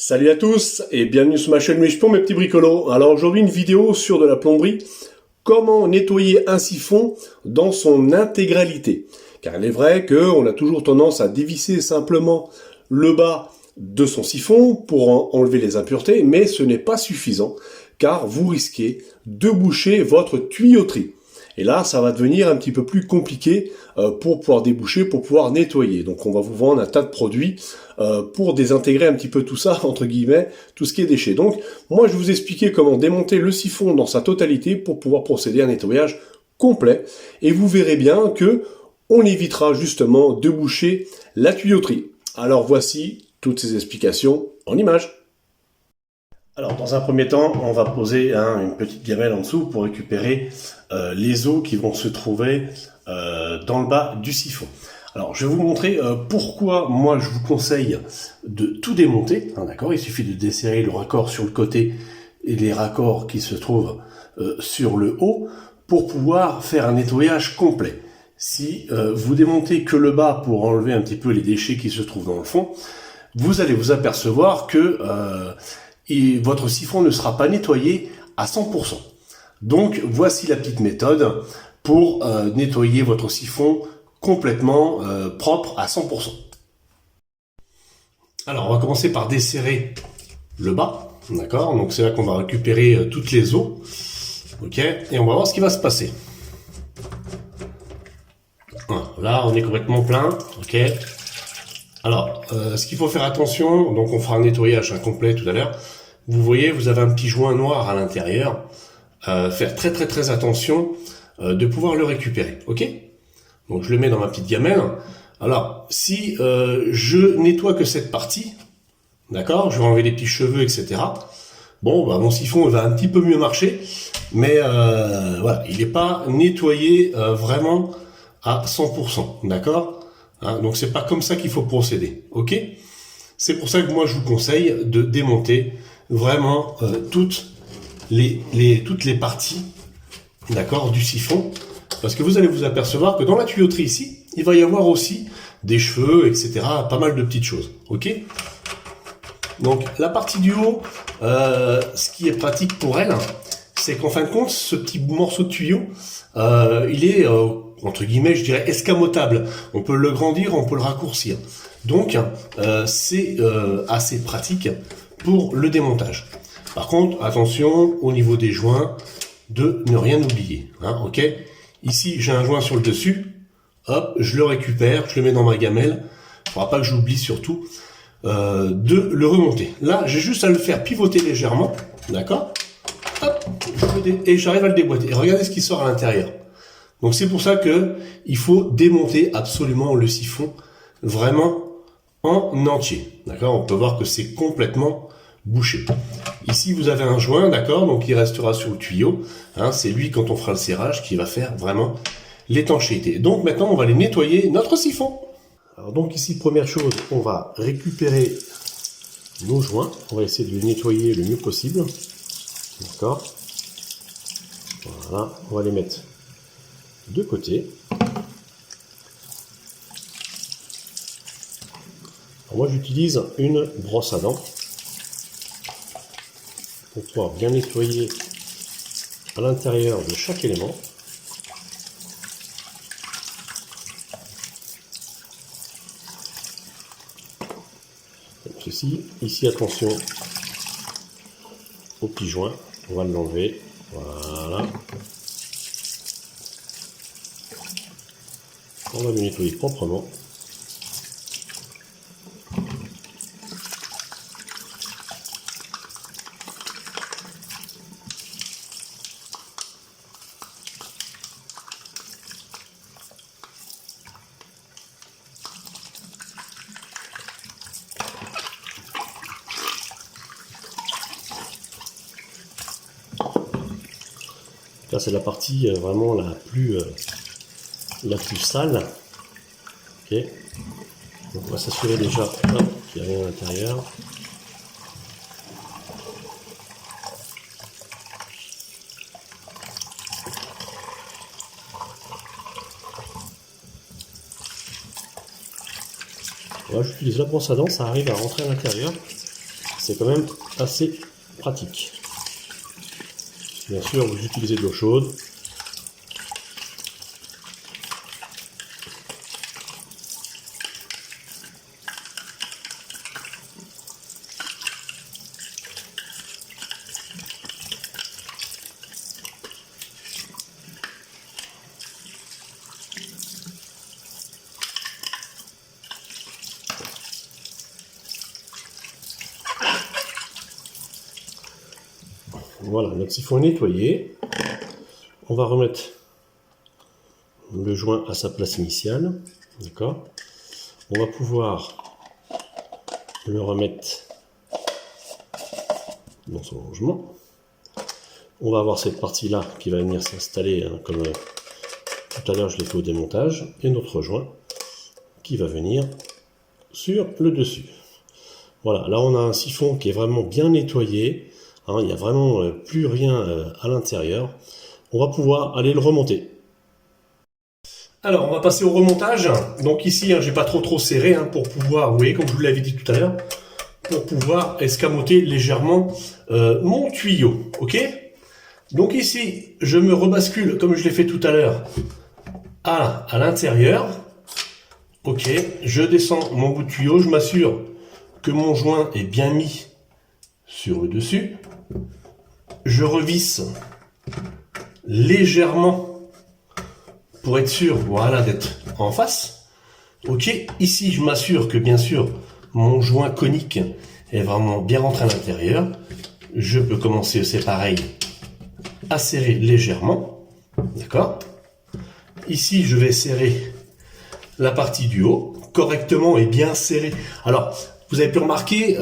Salut à tous et bienvenue sur ma chaîne Louis pour mes petits bricolos. Alors aujourd'hui une vidéo sur de la plomberie, comment nettoyer un siphon dans son intégralité. Car il est vrai qu'on a toujours tendance à dévisser simplement le bas de son siphon pour enlever les impuretés, mais ce n'est pas suffisant car vous risquez de boucher votre tuyauterie. Et là, ça va devenir un petit peu plus compliqué pour pouvoir déboucher, pour pouvoir nettoyer. Donc on va vous vendre un tas de produits pour désintégrer un petit peu tout ça, entre guillemets, tout ce qui est déchets. Donc moi, je vais vous expliquer comment démonter le siphon dans sa totalité pour pouvoir procéder à un nettoyage complet. Et vous verrez bien que on évitera justement de boucher la tuyauterie. Alors voici toutes ces explications en images. Alors dans un premier temps, on va poser une petite gamelle en dessous pour récupérer les eaux qui vont se trouver dans le bas du siphon. Alors je vais vous montrer pourquoi moi je vous conseille de tout démonter. D'accord, il suffit de desserrer le raccord sur le côté et les raccords qui se trouvent sur le haut pour pouvoir faire un nettoyage complet. Si vous démontez que le bas pour enlever un petit peu les déchets qui se trouvent dans le fond, vous allez vous apercevoir que votre siphon ne sera pas nettoyé à 100%. Donc voici la petite méthode pour nettoyer votre siphon complètement propre à 100%. Alors on va commencer par desserrer le bas, d'accord? Donc c'est là qu'on va récupérer toutes les eaux, ok? Et on va voir ce qui va se passer. Voilà, là on est complètement plein, ok? Alors ce qu'il faut faire attention, donc on fera un nettoyage complet tout à l'heure. Vous voyez, vous avez un petit joint noir à l'intérieur. Faire très attention de pouvoir le récupérer, ok? Donc je le mets dans ma petite gamelle. Alors, si je nettoie que cette partie, d'accord, je vais enlever les petits cheveux, etc. Bon, bah, mon siphon va un petit peu mieux marcher, mais voilà, il n'est pas nettoyé vraiment à 100%, d'accord, hein, donc c'est pas comme ça qu'il faut procéder, ok? C'est pour ça que moi je vous conseille de démonter vraiment toutes les parties, d'accord, du siphon, parce que vous allez vous apercevoir que dans la tuyauterie ici, il va y avoir aussi des cheveux, etc., pas mal de petites choses, ok? Donc la partie du haut, ce qui est pratique pour elle, c'est qu'en fin de compte, ce petit morceau de tuyau, il est, entre guillemets, je dirais, escamotable. On peut le grandir, on peut le raccourcir. Donc, c'est assez pratique pour le démontage. Par contre, attention au niveau des joints, de ne rien oublier. Hein, ok. Ici, j'ai un joint sur le dessus. Hop, je le récupère, je le mets dans ma gamelle. Il ne faudra pas que j'oublie surtout de le remonter. Là, j'ai juste à le faire pivoter légèrement. D'accord. Hop, et j'arrive à le déboîter. Et regardez ce qui sort à l'intérieur. Donc c'est pour ça que il faut démonter absolument le siphon vraiment en entier. D'accord. On peut voir que c'est complètement bouché. Ici, vous avez un joint, d'accord, donc il restera sur le tuyau. Hein, c'est lui, quand on fera le serrage, qui va faire vraiment l'étanchéité. Donc maintenant, on va aller nettoyer notre siphon. Alors donc ici, première chose, on va récupérer nos joints. On va essayer de les nettoyer le mieux possible. D'accord. Voilà, on va les mettre de côté. Alors moi, j'utilise une brosse à dents pour pouvoir bien nettoyer à l'intérieur de chaque élément. Comme ceci. Ici, attention au petit joint, on va l'enlever. Voilà. On va le nettoyer proprement. Là, c'est la partie vraiment la plus sale. Ok. Donc, on va s'assurer déjà qu'il n'y a rien à l'intérieur. Voilà, j'utilise la brosse à dents, ça arrive à rentrer à l'intérieur. c'est quand même assez pratique. Bien sûr, vous utilisez de l'eau chaude. Voilà, notre siphon est nettoyé. On va remettre le joint à sa place initiale. D'accord. On va pouvoir le remettre dans son rangement. On va avoir cette partie-là qui va venir s'installer, hein, comme tout à l'heure je l'ai fait au démontage. Et notre joint qui va venir sur le dessus. Voilà, là on a un siphon qui est vraiment bien nettoyé. Il n'y a vraiment plus rien à l'intérieur. On va pouvoir aller le remonter. Alors, on va passer au remontage. Donc ici, j'ai pas trop serré pour pouvoir, vous voyez, comme je vous l'avais dit tout à l'heure, pour pouvoir escamoter légèrement mon tuyau. Ok? Donc ici, je me rebascule, comme je l'ai fait tout à l'heure, à l'intérieur. Ok, je descends mon bout de tuyau, je m'assure que mon joint est bien mis sur le dessus. Je revisse légèrement pour être sûr, voilà, d'être en face. Ok, ici je m'assure que bien sûr mon joint conique est vraiment bien rentré à l'intérieur. Je peux commencer, c'est pareil, à serrer légèrement. D'accord. Ici je vais serrer la partie du haut correctement et bien serrée. Alors, vous avez pu remarquer,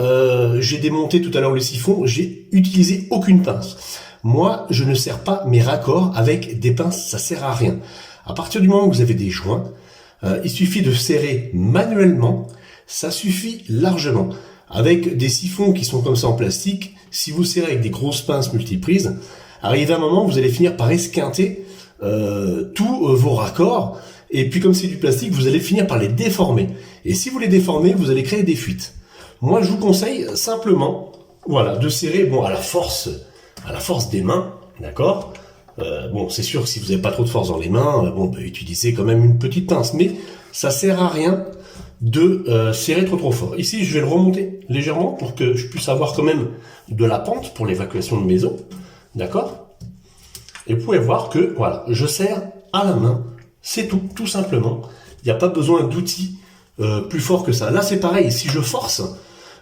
j'ai démonté tout à l'heure le siphon, j'ai utilisé aucune pince. Moi, je ne serre pas mes raccords avec des pinces, ça sert à rien. À partir du moment où vous avez des joints, il suffit de serrer manuellement, ça suffit largement. Avec des siphons qui sont comme ça en plastique, si vous serrez avec des grosses pinces multiprises, arrivé à un moment, vous allez finir par esquinter tous vos raccords. Et puis comme c'est du plastique, vous allez finir par les déformer. Et si vous les déformez, vous allez créer des fuites. Moi, je vous conseille simplement, voilà, de serrer, bon, à la force des mains, d'accord. Bon, c'est sûr que si vous n'avez pas trop de force dans les mains, utilisez quand même une petite pince. Mais ça sert à rien de serrer trop fort. Ici, je vais le remonter légèrement pour que je puisse avoir quand même de la pente pour l'évacuation de mes eaux, d'accord. Et vous pouvez voir que, voilà, je serre à la main. C'est tout simplement. Il n'y a pas besoin d'outils plus forts que ça. Là, c'est pareil. Si je force,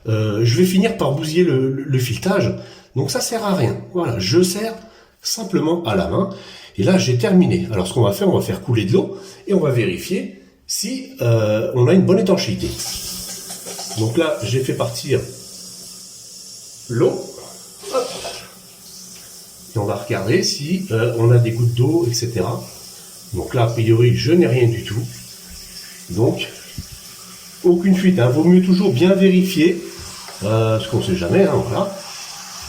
je vais finir par bousiller le filetage. Donc, ça sert à rien. Voilà, je serre simplement à la main. Et là, j'ai terminé. Alors, ce qu'on va faire couler de l'eau et on va vérifier si on a une bonne étanchéité. Donc là, j'ai fait partir l'eau. Et on va regarder si on a des gouttes d'eau, etc. Donc là, a priori, je n'ai rien du tout. Donc, aucune fuite. Vaut mieux toujours bien vérifier, parce qu'on ne sait jamais. Voilà.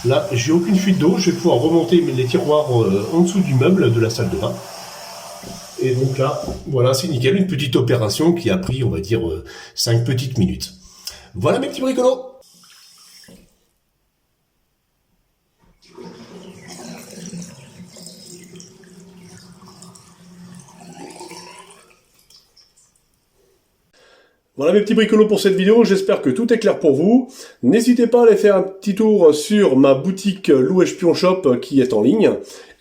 Là, j'ai aucune fuite d'eau. Je vais pouvoir remonter les tiroirs en dessous du meuble de la salle de bain. Et donc là, voilà, c'est nickel. Une petite opération qui a pris, on va dire, 5 petites minutes. Voilà mes petits bricolos. Voilà mes petits bricolos pour cette vidéo, j'espère que tout est clair pour vous. N'hésitez pas à aller faire un petit tour sur ma boutique Lou Espion Shop qui est en ligne.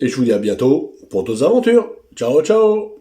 Et je vous dis à bientôt pour d'autres aventures. Ciao ciao.